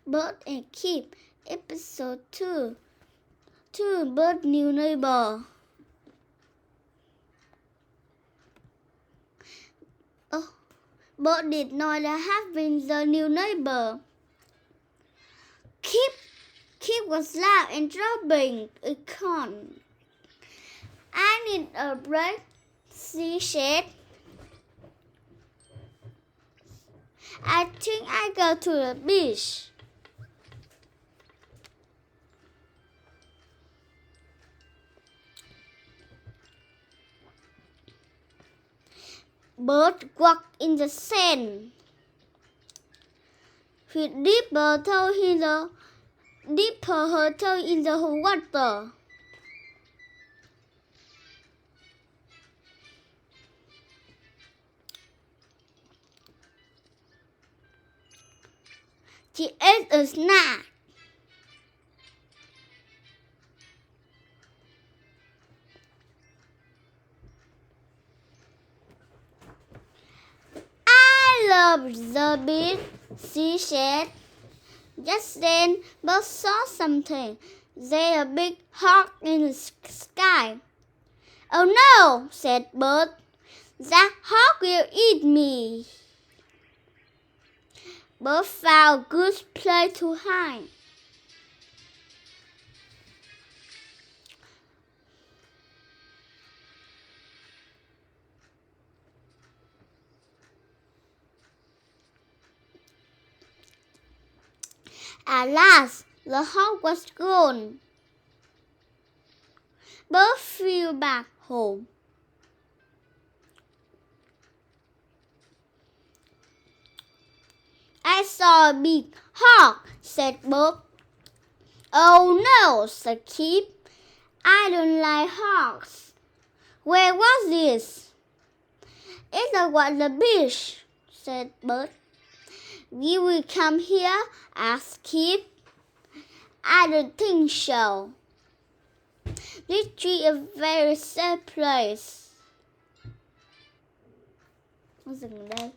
Bird and Kip, Episode 2. Bird New Neighbor. Bird did not have been the new neighbor. Kip was loud and dropping a corn. I need a break, she said. I think I go to the beach. Bird walked in the sand. He dipped her toe in the water. She ate a snack. I love the beach, she said. Just then, Bird saw something. There a big hawk in the sky. Oh no, said Bird. That hawk will eat me. Bird found a good place to hide. At last, the hawk was gone. Bird flew back home. I saw a big hawk, said Bird. Oh no, said Kip. I don't like hawks. Where was this? It was the beach, said Bird. Will we come here? Asked Kip. I don't think so. This tree is a very safe place. Dừng đây.